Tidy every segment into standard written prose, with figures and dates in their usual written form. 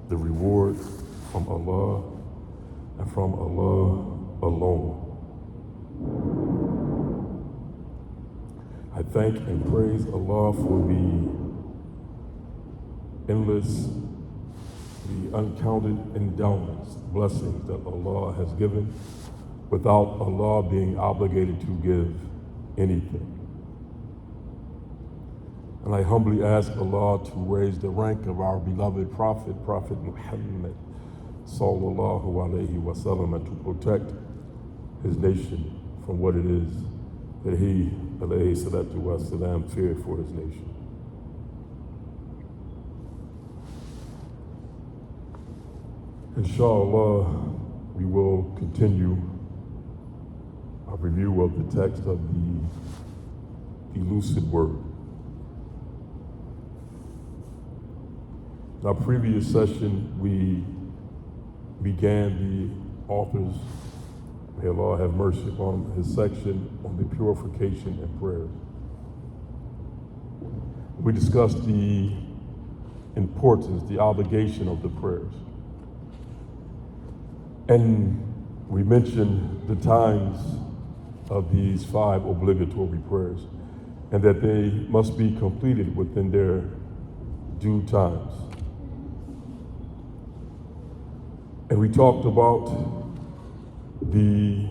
the reward from Allah and from Allah alone. I thank and praise Allah for the endless, the uncounted endowments, blessings that Allah has given without Allah being obligated to give anything. And I humbly ask Allah to raise the rank of our beloved Prophet Muhammad sallallahu alayhi wa sallam, and to protect his nation from what it is that he alayhi salatu wa salam feared for his nation. Inshallah, we will continue our review of the text of the Lucid Word. In our previous session, we began the author's, may Allah have mercy upon his section on the purification and prayers. We discussed the importance, the obligation of the prayers. And we mentioned the times of these 5 obligatory prayers, and that they must be completed within their due times. And we talked about the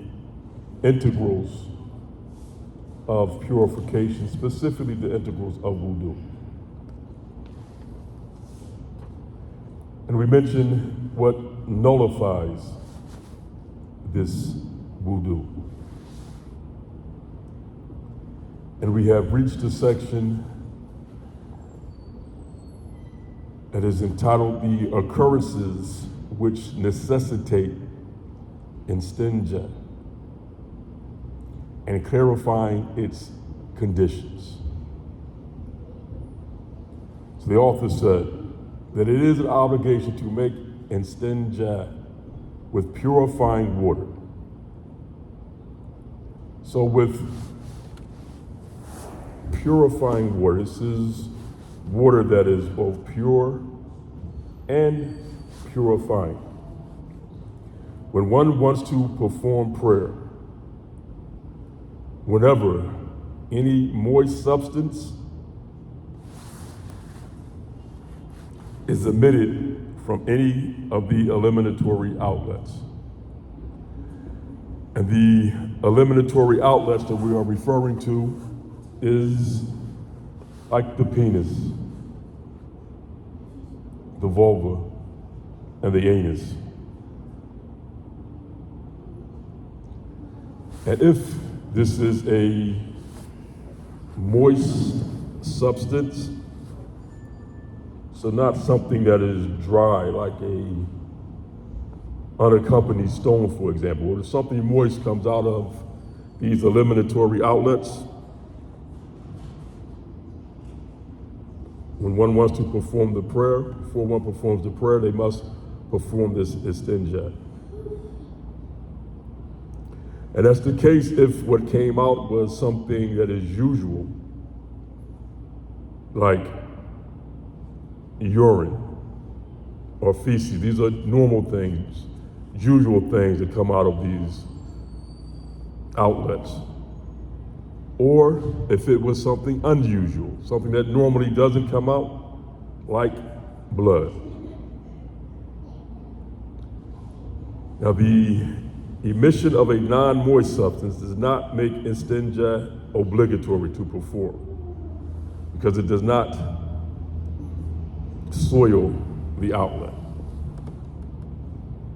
integrals of purification, specifically the integrals of wudu. And we mentioned what nullifies this wudu. And we have reached a section that is entitled The Occurrences Which Necessitate Istinja, and clarifying its conditions. So the author said that it is an obligation to make istinja with purifying water. So with purifying water, this is water that is both pure and purifying. When one wants to perform prayer, whenever any moist substance is emitted from any of the eliminatory outlets. And the eliminatory outlets that we are referring to is like the penis, the vulva, and the anus. And if this is a moist substance, so not something that is dry, like a unaccompanied stone, for example, or if something moist comes out of these eliminatory outlets, when one wants to perform the prayer, before one performs the prayer, they must perform this istinja. And that's the case if what came out was something that is usual, like urine or feces. These are normal things, usual things that come out of these outlets. Or if it was something unusual, something that normally doesn't come out, like blood. Now, the emission of a non-moist substance does not make istinja obligatory to perform, because it does not soil the outlet.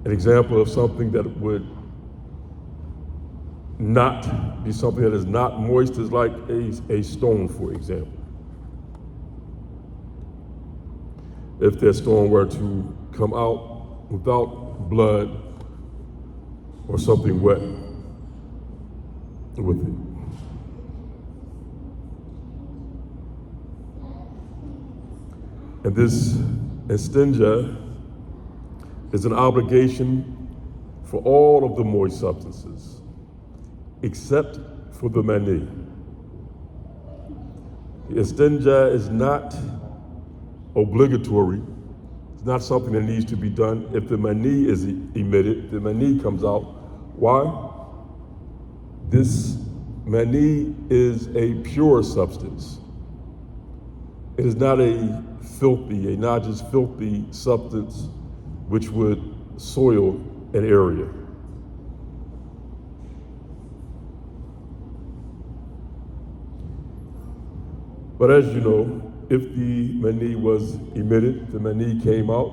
An example of something that would not be something that is not moist is like a stone, for example. If that stone were to come out without blood or something wet with it. And this istinja is an obligation for all of the moist substances, except for the mani. The istinja is not obligatory It's not something that needs to be done. If the mani is emitted, the mani comes out. Why? This mani is a pure substance. It is not a filthy, a najis filthy substance which would soil an area. But as you know, if the mani was emitted, the mani came out,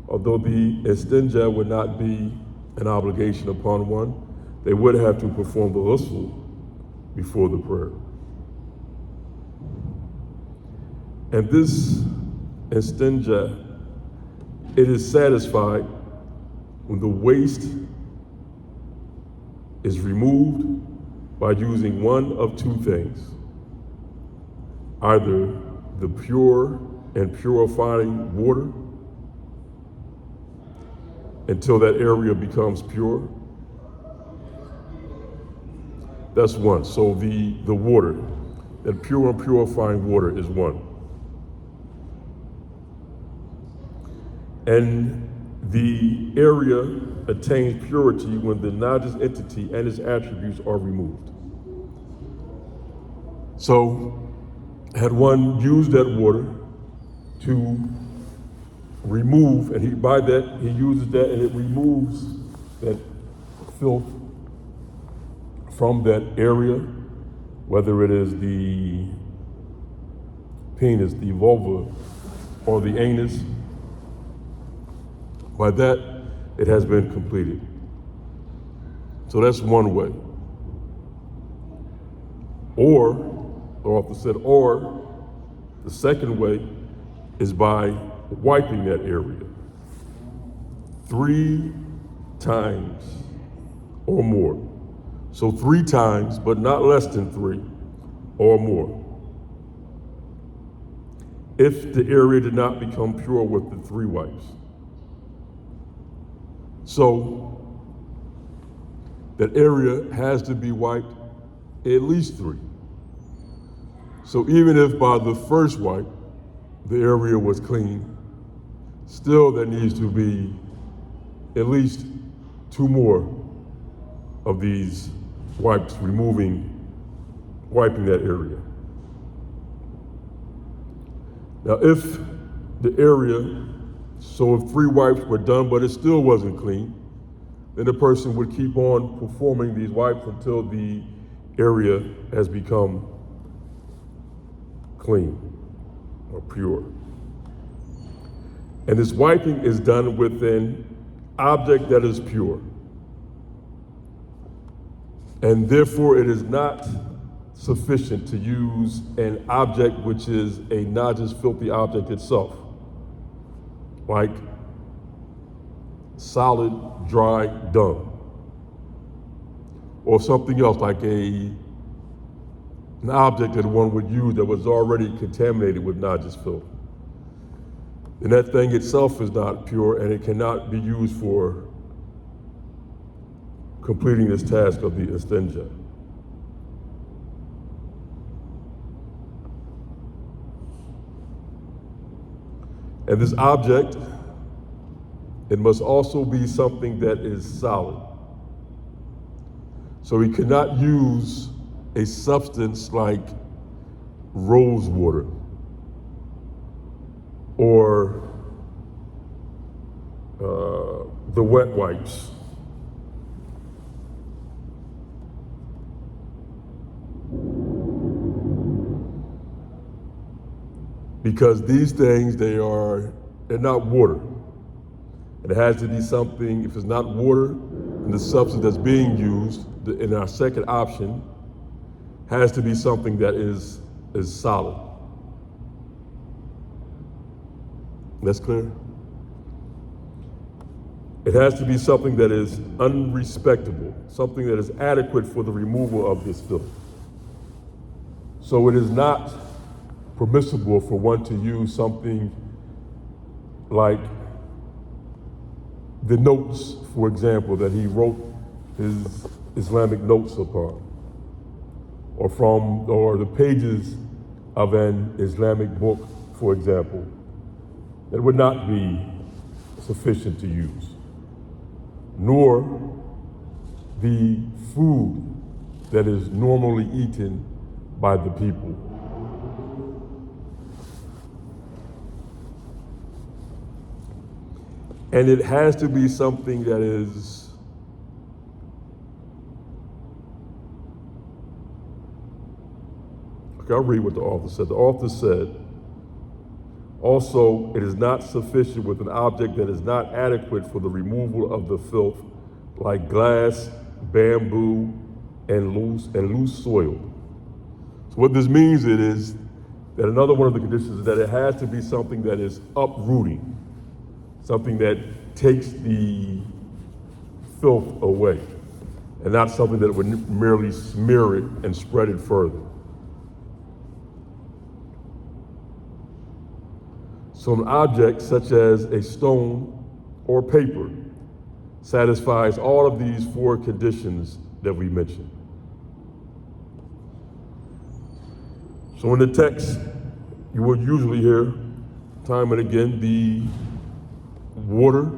although the istinja would not be an obligation upon one, they would have to perform the ghusl before the prayer. And this istinja, it is satisfied when the waste is removed by using one of two things. Either the pure and purifying water until that area becomes pure. That's one. So the water, that pure and purifying water is one. And the area attains purity when the najis entity and its attributes are removed. So, had one used that water to remove, and by that he uses that and it removes that filth from that area, whether it is the penis, the vulva, or the anus, by that it has been completed. So that's one way. Or the second way is by wiping that area 3 times or more. So 3 times, but not less than 3 or more. If the area did not become pure with the 3 wipes. So that area has to be wiped at least 3. So even if by the first wipe, the area was clean, still there needs to be at least 2 more of these wipes wiping that area. Now if the area, so if 3 wipes were done but it still wasn't clean, then the person would keep on performing these wipes until the area has become clean or pure. And this wiping is done with an object that is pure. And therefore it is not sufficient to use an object which is a najis, filthy object itself, like solid, dry dung, or something else like an object that one would use that was already contaminated with najis filth. And that thing itself is not pure and it cannot be used for completing this task of the istinja. And this object, it must also be something that is solid. So we cannot use a substance like rose water or the wet wipes. Because these things, they're not water. It has to be something, if it's not water, then the substance that's being used in our second option has to be something that is solid. That's clear? It has to be something that is unrespectable, something that is adequate for the removal of this filth. So it is not permissible for one to use something like the notes, for example, that he wrote his Islamic notes upon, or the pages of an Islamic book, for example, that would not be sufficient to use, nor the food that is normally eaten by the people. And it has to be something that is I'll read what the author said. The author said, also, it is not sufficient with an object that is not adequate for the removal of the filth, like glass, bamboo, and loose soil. So what this means is that another one of the conditions is that it has to be something that is uprooting, something that takes the filth away, and not something that would merely smear it and spread it further. So an object such as a stone or paper satisfies all of these four conditions that we mentioned. So in the text, you would usually hear time and again the water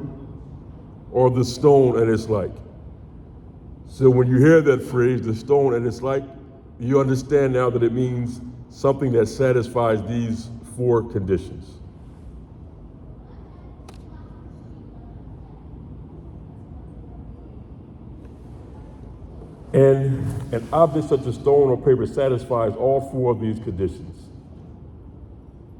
or the stone and its like. So when you hear that phrase, the stone and its like, you understand now that it means something that satisfies these four conditions. And an object such as stone or paper satisfies all four of these conditions.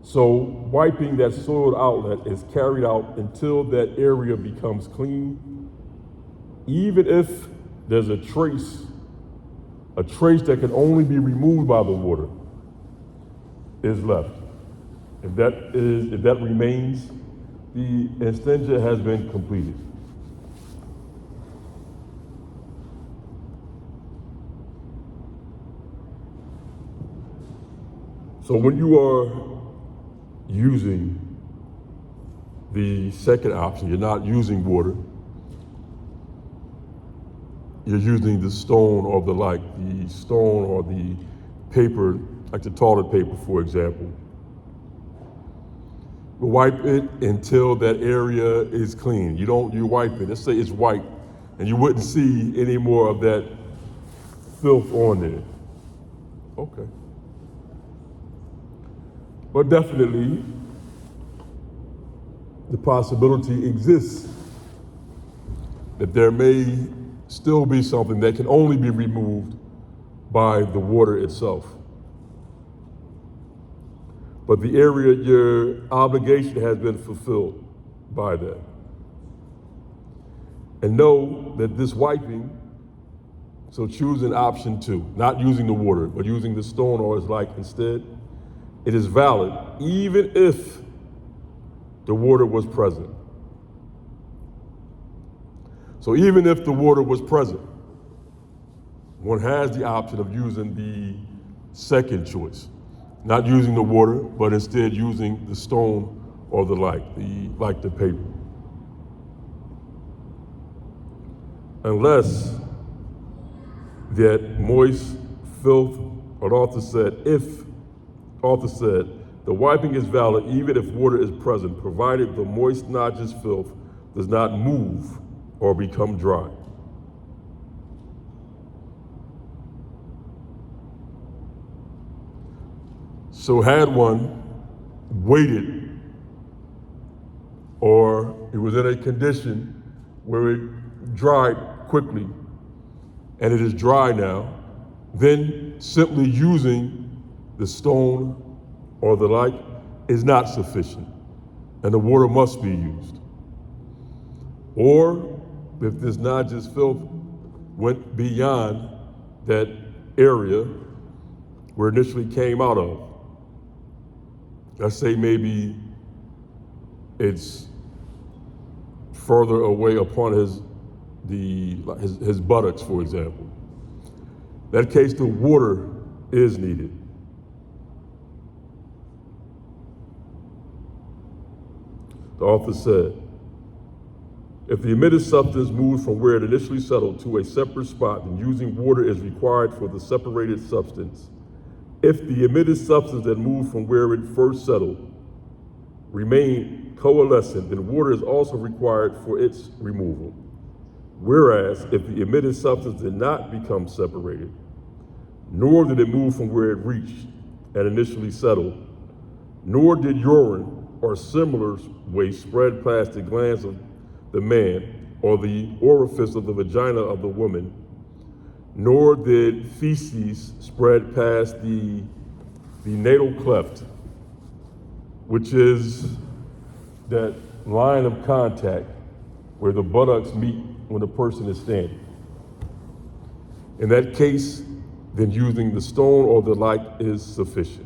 So wiping that soiled outlet is carried out until that area becomes clean, even if there's a trace that can only be removed by the water is left. If that remains, the extension has been completed. So when you are using the second option, you're not using water, you're using the stone or the like, the stone or the paper, like the toilet paper, for example. You wipe it until that area is clean. You wipe it, let's say it's white, and you wouldn't see any more of that filth on there. Okay. But definitely, the possibility exists that there may still be something that can only be removed by the water itself. But the area, your obligation has been fulfilled by that. And know that this wiping, so choosing option 2, not using the water, but using the stone or its like instead, it is valid even if the water was present. So even if the water was present, one has the option of using the second choice, not using the water, but instead using the stone or the like the paper. Unless that moist filth, or the author said, the wiping is valid even if water is present, provided the moist noxious filth does not move or become dry. So had one waited, or it was in a condition where it dried quickly, and it is dry now, then simply using the stone or the like is not sufficient, and the water must be used. Or if this noxious filth went beyond that area where it initially came out of, let's say maybe it's further away upon his buttocks, for example. In that case, the water is needed. The author said, if the emitted substance moves from where it initially settled to a separate spot, then using water is required for the separated substance. If the emitted substance that moved from where it first settled remain coalescent, then water is also required for its removal. Whereas if the emitted substance did not become separated, nor did it move from where it reached and initially settled, nor did urine or similar waste spread past the glands of the man or the orifice of the vagina of the woman, nor did feces spread past the natal cleft, which is that line of contact where the buttocks meet when a person is standing. In that case, then using the stone or the like is sufficient.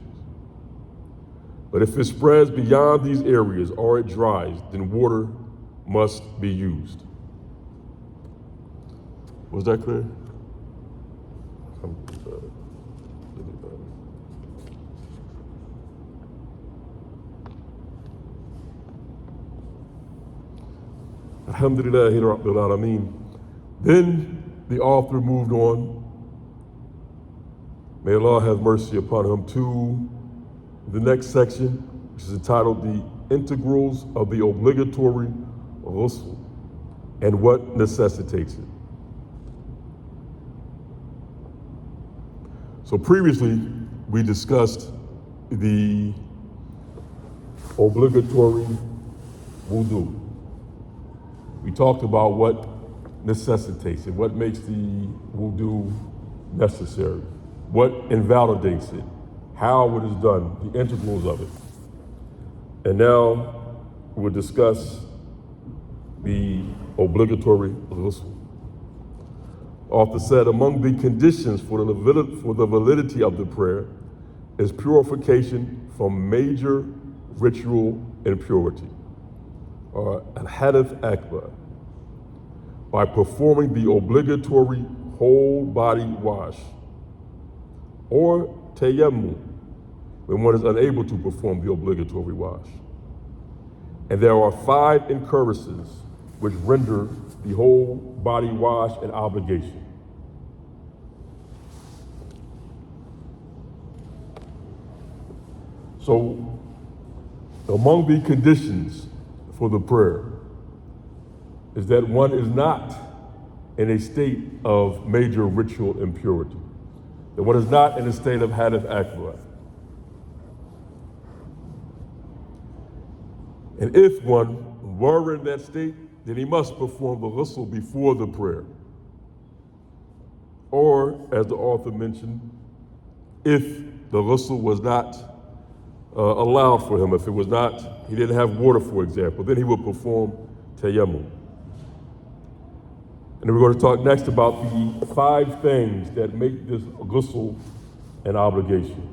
But if it spreads beyond these areas or it dries, then water must be used. Was that clear? Alhamdulillahi Rabbil Alameen. Then the author moved on. May Allah have mercy upon him, to the next section, which is entitled The Integrals of the Obligatory Ghusl and What Necessitates it. So previously, we discussed the obligatory wudu. We talked about what necessitates it, what makes the wudu necessary, what invalidates it, how it is done, the integrals of it. And now we'll discuss the obligatory ghusl. Author said, among the conditions for the validity of the prayer is purification from major ritual impurity, or al-hadath akbar, by performing the obligatory whole body wash, or tayammum, when one is unable to perform the obligatory wash. And there are 5 incurrences which render the whole body wash an obligation. So, among the conditions for the prayer is that one is not in a state of major ritual impurity, that one is not in a state of hadath akbar. And if one were in that state, then he must perform the ghusl before the prayer. Or, as the author mentioned, if the ghusl was not allowed for him, if it was not, he didn't have water, for example, then he would perform tayammum. And then we're going to talk next about the 5 things that make this ghusl an obligation.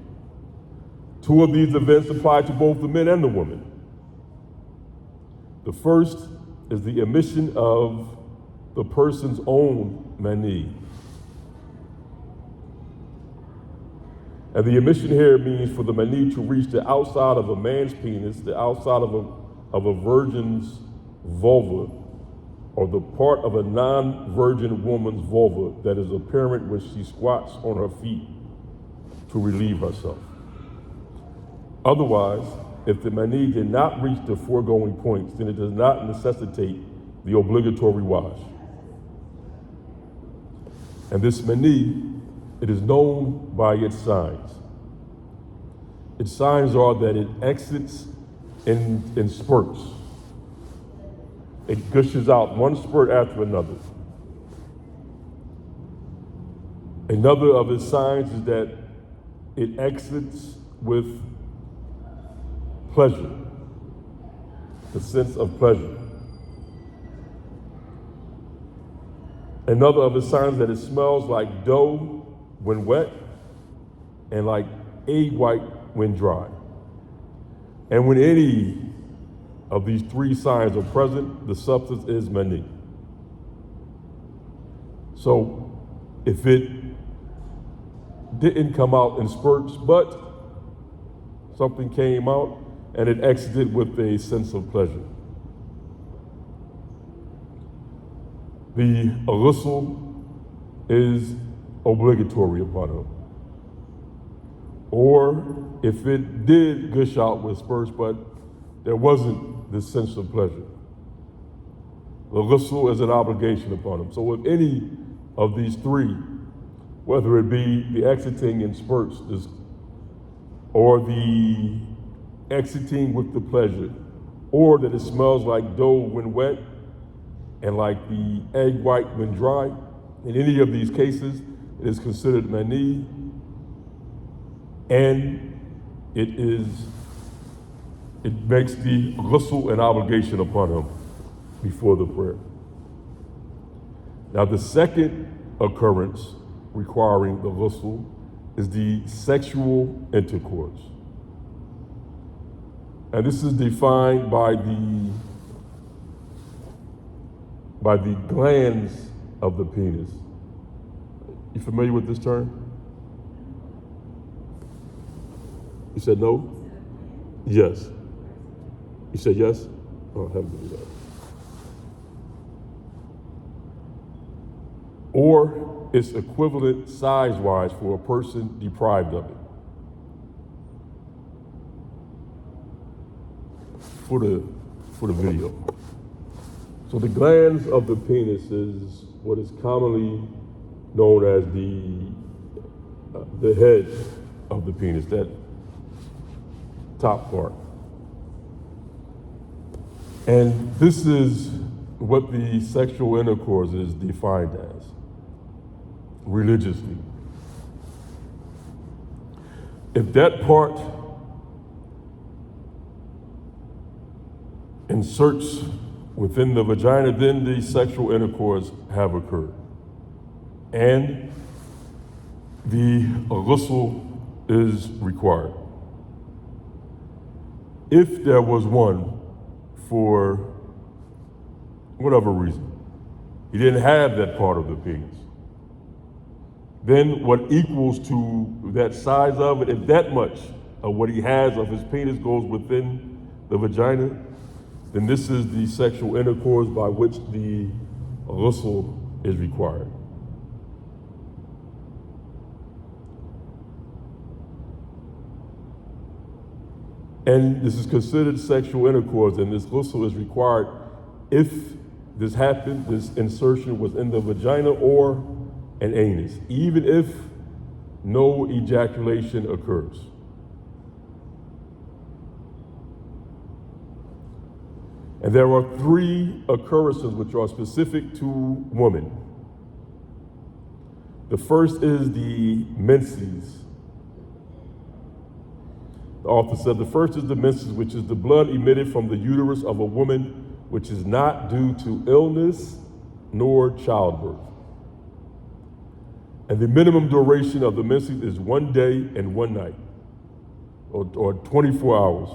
2 of these events apply to both the men and the women. The first is the emission of the person's own mani. And the emission here means for the mani to reach the outside of a man's penis, the outside of a virgin's vulva, or the part of a non-virgin woman's vulva that is apparent when she squats on her feet to relieve herself. Otherwise, if the mani did not reach the foregoing points, then it does not necessitate the obligatory wash. And this mani, it is known by its signs. Its signs are that it exits in spurts. It gushes out one spurt after another. Another of its signs is that it exits with pleasure, the sense of pleasure. Another of its signs is that it smells like dough when wet and like egg white when dry. And when any of these 3 signs are present, the substance is mani. So if it didn't come out in spurts, but something came out and it exited with a sense of pleasure, the ghusl is obligatory upon him. Or if it did gush out with spurts, but there wasn't this sense of pleasure. The ghusl is an obligation upon him. So if any of these three, whether it be the exiting in spurts or the exiting with the pleasure, or that it smells like dough when wet and like the egg white when dry, in any of these cases, it is considered mani, and it makes the ghusl an obligation upon him before the prayer. Now the second occurrence requiring the ghusl is the sexual intercourse. And this is defined by the glands of the penis. You familiar with this term? You said no? Yes. You said yes? Oh, alhamdulillah. Or its equivalent size-wise for a person deprived of it. For the video. So the glands of the penis is what is commonly known as the head of the penis, that top part. And this is what the sexual intercourse is defined as, religiously. If that part inserts within the vagina, then the sexual intercourse have occurred. And the ghusl is required. If there was one for whatever reason, he didn't have that part of the penis, then what equals to that size of it, if that much of what he has of his penis goes within the vagina, then this is the sexual intercourse by which the ghusl is required. And this is considered sexual intercourse, and this ghusl is required if this happened, this insertion was in the vagina or an anus, even if no ejaculation occurs. And there are three occurrences which are specific to women. The first is the menses. The author said the first is the menses, which is the blood emitted from the uterus of a woman, which is not due to illness nor childbirth. And the minimum duration of the menses is 1 day and 1 night, or 24 hours.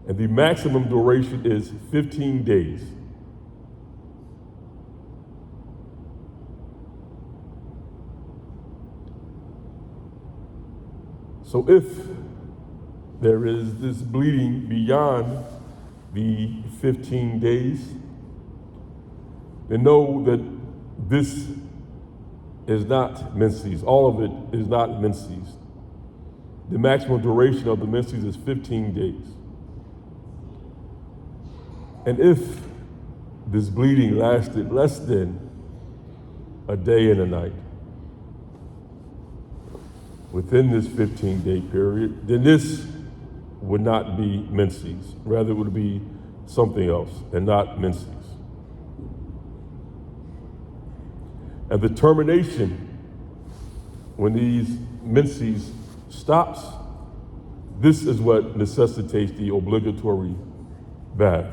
And the maximum duration is 15 days. So if there is this bleeding beyond the 15 days, then know that this is not menses. All of it is not menses. The maximum duration of the menses is 15 days. And if this bleeding lasted less than a day and a night within this 15-day period, then this would not be menses. Rather, it would be something else and not menses. And the termination, when these menses stops, this is what necessitates the obligatory bath.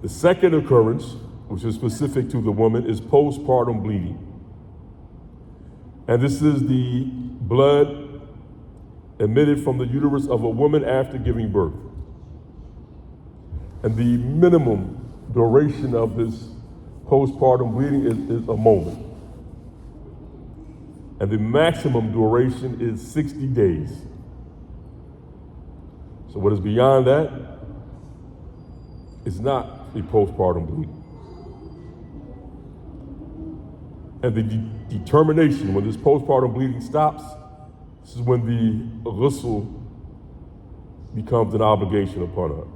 The second occurrence, which is specific to the woman, is postpartum bleeding. And this is the blood emitted from the uterus of a woman after giving birth. And the minimum duration of this postpartum bleeding is a moment. And the maximum duration is 60 days. So what is beyond that is not a postpartum bleeding. And the determination when this postpartum bleeding stops, this is when the ghusl becomes an obligation upon her.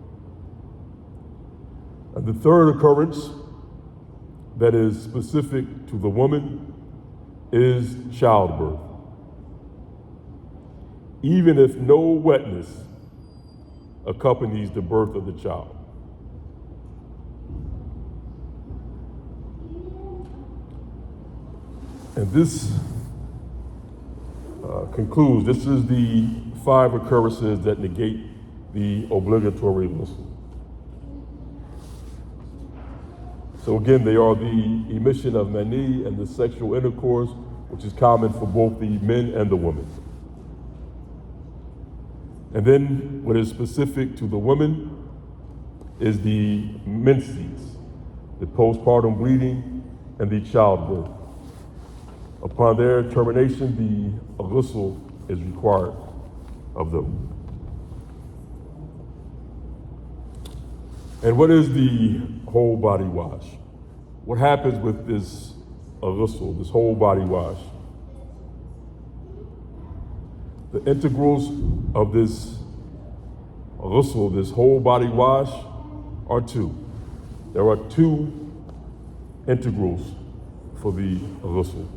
And the third occurrence that is specific to the woman is childbirth. Even if no wetness accompanies the birth of the child. And this concludes, this is the 5 occurrences that negate the obligatory ghusl. So again, they are the emission of mani and the sexual intercourse, which is common for both the men and the women. And then what is specific to the women is the menses, the postpartum bleeding, and the childbirth. Upon their termination, the ghusl is required of them. And what is the whole body wash? What happens with this ghusl, this whole body wash? The integrals of this ghusl, this whole body wash, are 2. There are 2 integrals for the ghusl.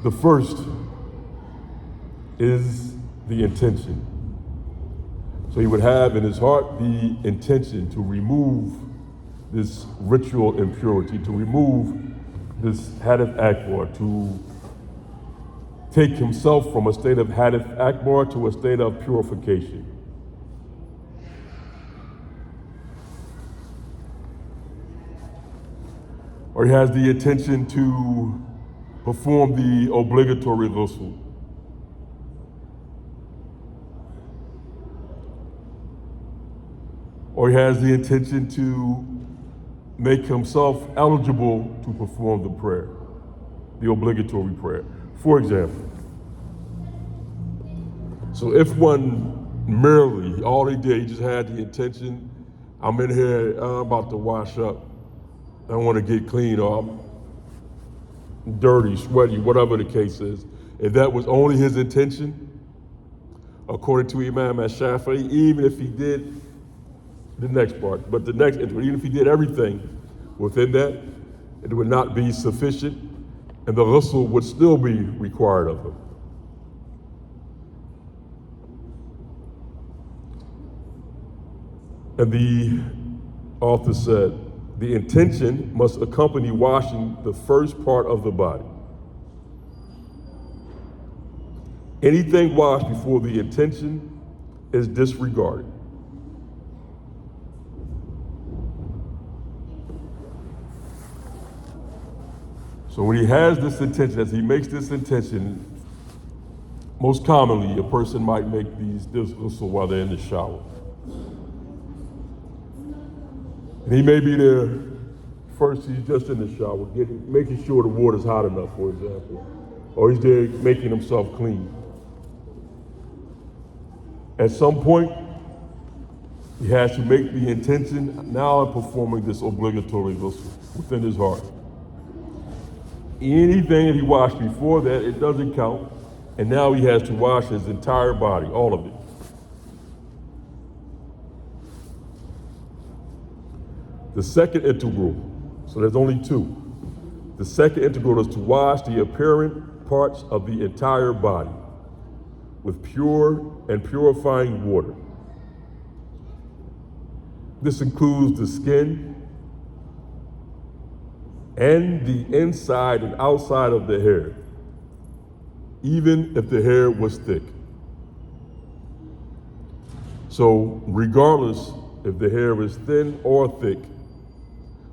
The first is the intention. So he would have in his heart the intention to remove this ritual impurity, to remove this hadith akbar, to take himself from a state of hadith akbar to a state of purification. Or he has the intention to perform the obligatory ghusl. Or he has the intention to make himself eligible to perform the prayer, the obligatory prayer. For example, so if one merely, all he did, he just had the intention, I'm in here, I'm about to wash up, I want to get clean, or I'm dirty, sweaty, whatever the case is. If that was only his intention, according to Imam Shafi'i, even if he did the next part, but the next, even if he did everything within that, it would not be sufficient, and the ghusl would still be required of him. And the author said, the intention must accompany washing the first part of the body. Anything washed before the intention is disregarded. So when he has this intention, as he makes this intention, most commonly a person might make this ghusl while they're in the shower. And he may be there, first he's just in the shower, making sure the water's hot enough, for example. Or he's there making himself clean. At some point, he has to make the intention, now I'm performing this obligatory ghusl within his heart. Anything that he washed before that, it doesn't count. And now he has to wash his entire body, all of it. The second integral, so there's only 2. The second integral is to wash the apparent parts of the entire body with pure and purifying water. This includes the skin and the inside and outside of the hair, even if the hair was thick. So regardless if the hair is thin or thick,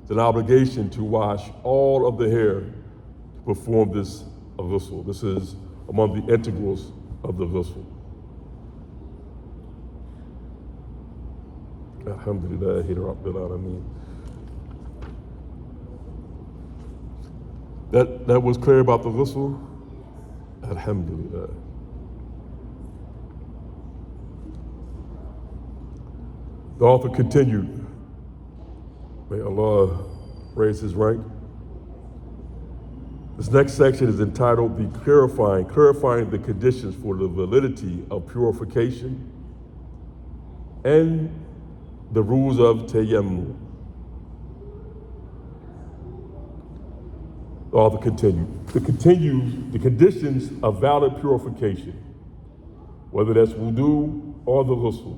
it's an obligation to wash all of the hair to perform this ghusl. This is among the integrals of the ghusl. Alhamdulillah, Rabbil Alameen. That was clear about the ghusl? Alhamdulillah. The author continued, may Allah raise his rank. This next section is entitled the clarifying the conditions for the validity of purification and the rules of tayammum. Or the conditions of valid purification, whether that's wudu or the ghusl,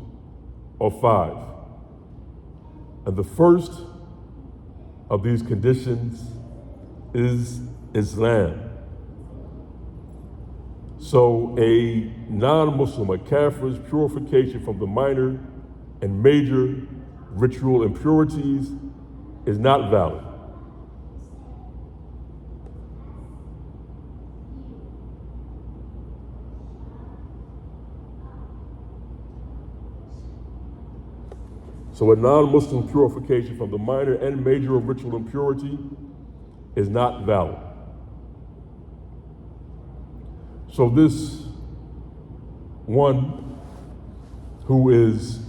or 5. And the first of these conditions is Islam. So a non-Muslim, a kafir's purification from the minor and major ritual impurities is not valid. So a non-Muslim purification from the minor and major of ritual impurity is not valid. So this one who is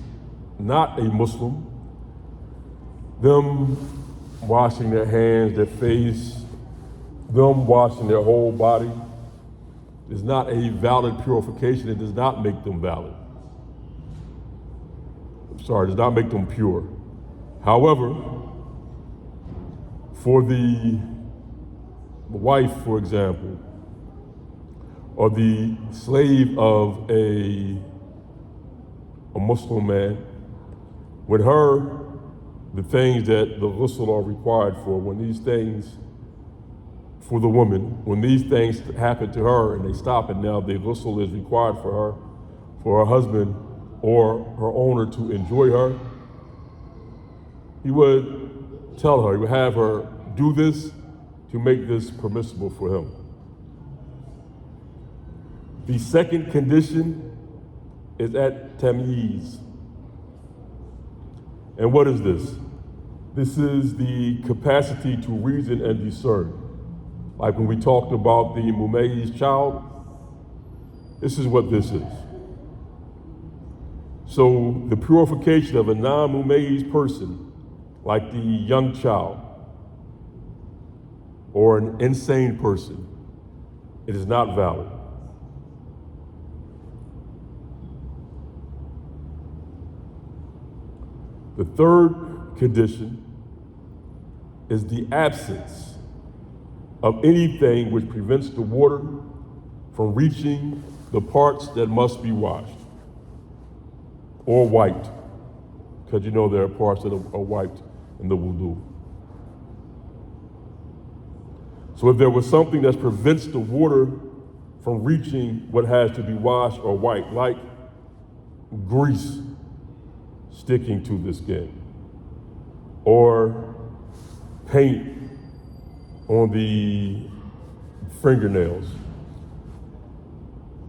not a Muslim, them washing their hands, their face, them washing their whole body is not a valid purification. It does not make them valid. Does not make them pure. However, for the wife, for example, or the slave of a Muslim man, with her, the things that the ghusl are required for, when these things, for the woman, when these things happen to her and they stop and now the ghusl is required for her husband or her owner to enjoy her, he would tell her, he would have her do this to make this permissible for him. The second condition is at tamyiz. And what is this? This is the capacity to reason and discern. Like when we talked about the mumayyiz child, this is what this is. So the purification of a non-mumayyiz person, like the young child or an insane person, it is not valid. The third condition is the absence of anything which prevents the water from reaching the parts that must be washed or wiped, because you know there are parts that are wiped in the wudu. So if there was something that prevents the water from reaching what has to be washed or wiped, like grease sticking to the skin, or paint on the fingernails,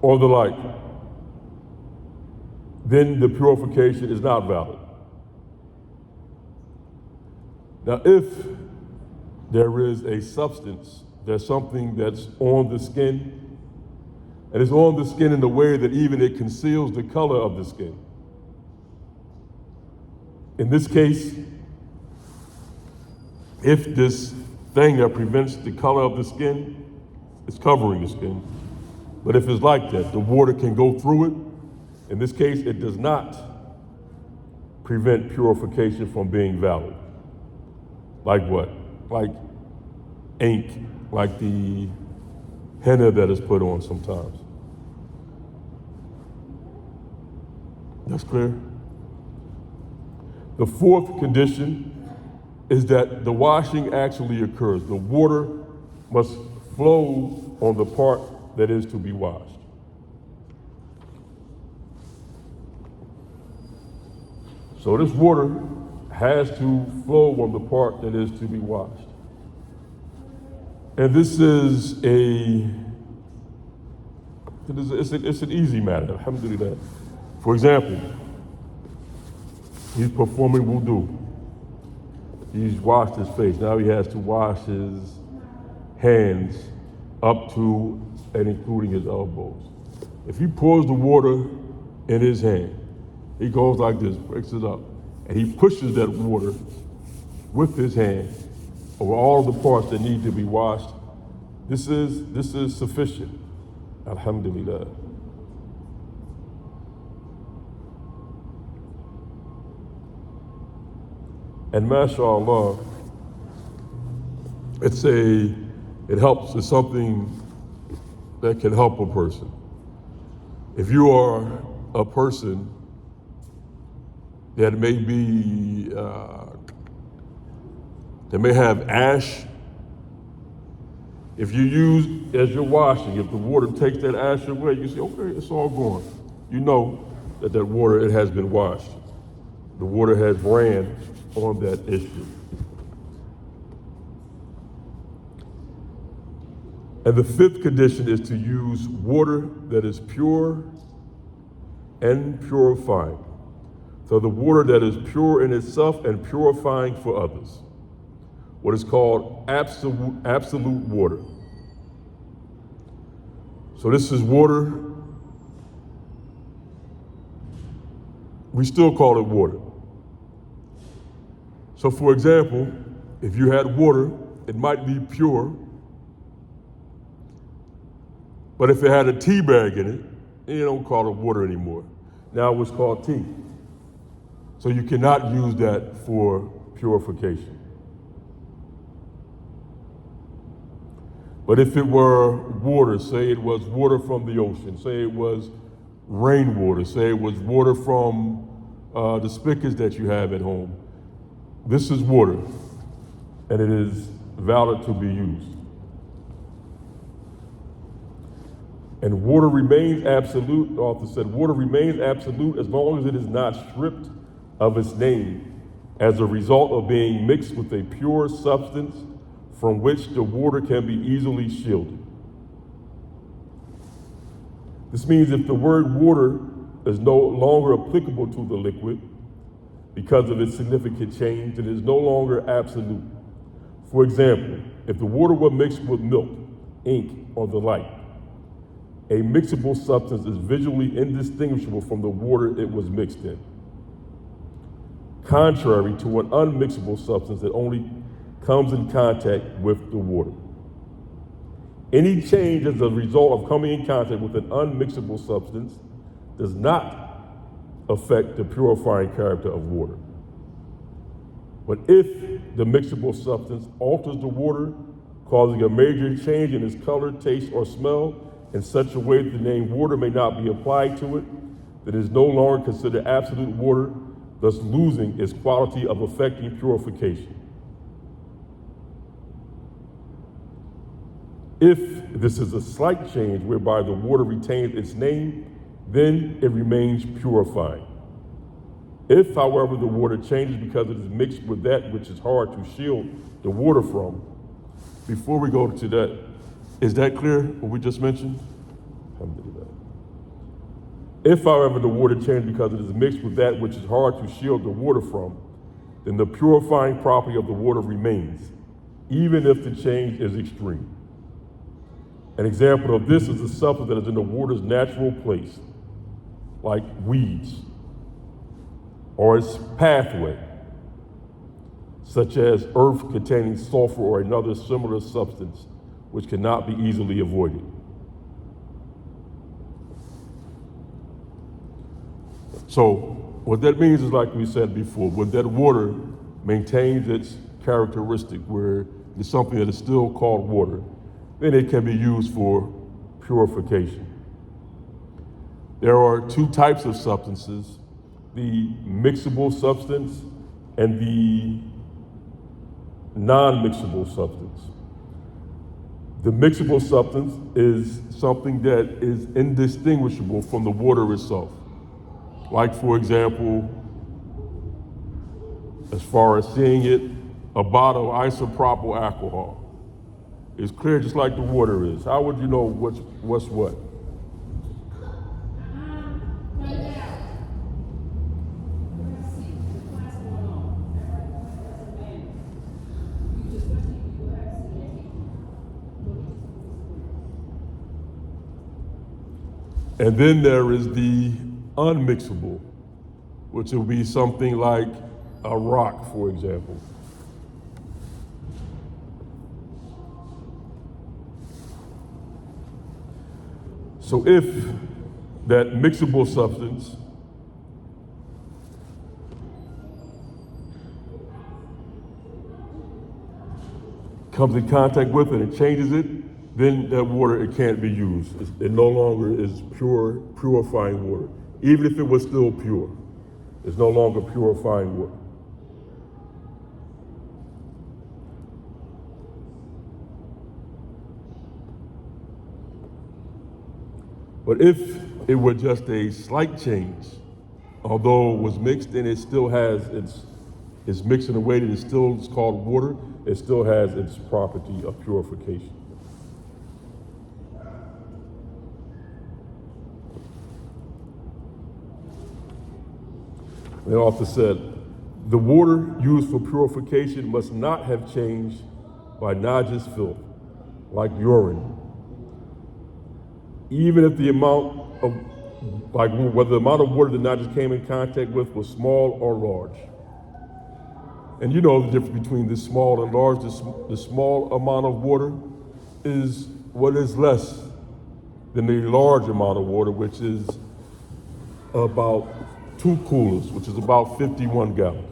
or the like, then the purification is not valid. Now, if there is a substance, there's something that's on the skin, and it's on the skin in a way that even it conceals the color of the skin. In this case, if this thing that prevents the color of the skin is covering the skin, but if it's like that, the water can go through it. In this case, it does not prevent purification from being valid. Like what? Like ink, like the henna that is put on sometimes. That's clear? The fourth condition is that the washing actually occurs. The water must flow on the part that is to be washed. So this water has to flow on the part that is to be washed. And this is it's an easy matter, alhamdulillah. For example, he's performing wudu. He's washed his face. Now he has to wash his hands up to and including his elbows. If he pours the water in his hand, he goes like this, breaks it up, and he pushes that water with his hand over all the parts that need to be washed. This is sufficient. Alhamdulillah. And mashallah, it helps. It's something that can help a person. If you are a person that may have ash, if you use, as you're washing, if the water takes that ash away, you say, okay, it's all gone. You know that water, it has been washed. The water has ran on that issue. And the fifth condition is to use water that is pure and purifying. So the water that is pure in itself and purifying for others. What is called absolute water. So this is water, we still call it water. So for example, if you had water, it might be pure, but if it had a tea bag in it, you don't call it water anymore. Now it's called tea. So you cannot use that for purification. But if it were water, say it was water from the ocean, say it was rainwater, say it was water from the spigots that you have at home, this is water, and it is valid to be used. And water remains absolute, the author said, water remains absolute as long as it is not stripped of its name as a result of being mixed with a pure substance from which the water can be easily shielded. This means if the word water is no longer applicable to the liquid because of its significant change, it is no longer absolute. For example, if the water were mixed with milk, ink, or the like, a mixable substance is visually indistinguishable from the water it was mixed in, contrary to an unmixable substance that only comes in contact with the water. Any change as a result of coming in contact with an unmixable substance does not affect the purifying character of water. But if the mixable substance alters the water, causing a major change in its color, taste, or smell in such a way that the name water may not be applied to it, that it is no longer considered absolute water, thus losing its quality of affecting purification. If this is a slight change whereby the water retains its name, then it remains purifying. If, however, the water changes because it is mixed with that which is hard to shield the water from, before we go to that, is that clear, what we just mentioned? If, however, the water changes because it is mixed with that which is hard to shield the water from, then the purifying property of the water remains, even if the change is extreme. An example of this is a substance that is in the water's natural place, like weeds, or its pathway, such as earth containing sulfur or another similar substance, which cannot be easily avoided. So what that means is, like we said before, when that water maintains its characteristic where it's something that is still called water, then it can be used for purification. There are two types of substances, the mixable substance and the non-mixable substance. The mixable substance is something that is indistinguishable from the water itself. Like, for example, as far as seeing it, a bottle of isopropyl alcohol. It's clear just like the water is. How would you know what's what? And then there is the unmixable, which will be something like a rock, for example. So if that mixable substance comes in contact with it and changes it, then that water, it can't be used. It no longer is purifying water. Even if it was still pure, it's no longer purifying water. But if it were just a slight change, although it was mixed and it still has it's mixed in a way that it still is called water, it still has its property of purification. The author said, the water used for purification must not have changed by najis filth, like urine. Even if the amount of, like whether the amount of water the najis came in contact with was small or large. And you know the difference between the small and large. The small amount of water is what is less than the large amount of water, which is about 2 coolers, which is about 51 gallons.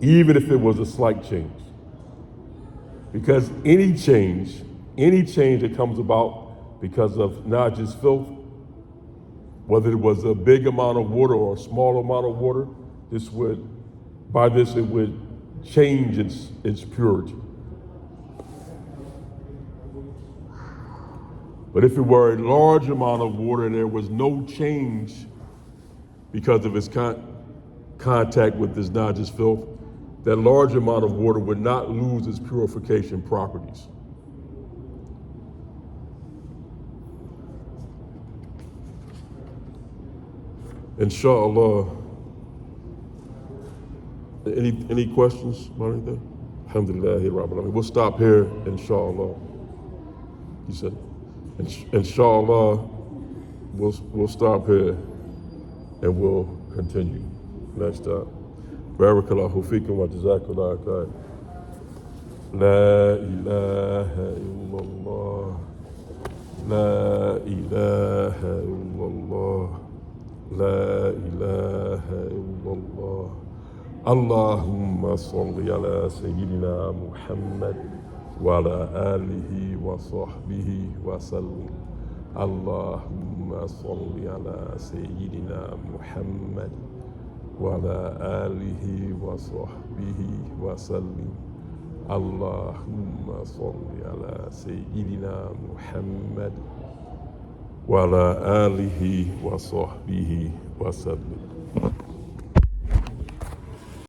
Even if it was a slight change. Because any change that comes about because of najis filth, whether it was a big amount of water or a small amount of water, it would change its purity. But if it were a large amount of water and there was no change because of its contact with this najis filth, that large amount of water would not lose its purification properties. Inshallah, any questions about anything? Alhamdulillah, Rabbil Alamin. We'll stop here, inshallah. He said, inshallah, we'll stop here and we'll continue next time. Barakallahu feekum wa jazakallahu khair. La ilaha illallah. La ilaha illallah. La ilaha illallah. Allahumma salli ala Sayyidina Muhammad wa ala alihi wa sahbihi wa sallim. Allahumma salli ala Sayyidina Muhammad wa ala alihi wa sahbihi wa sallim. Allahumma salli ala Sayyidina Muhammad wa ala alihi wa sahbihi wa sallim.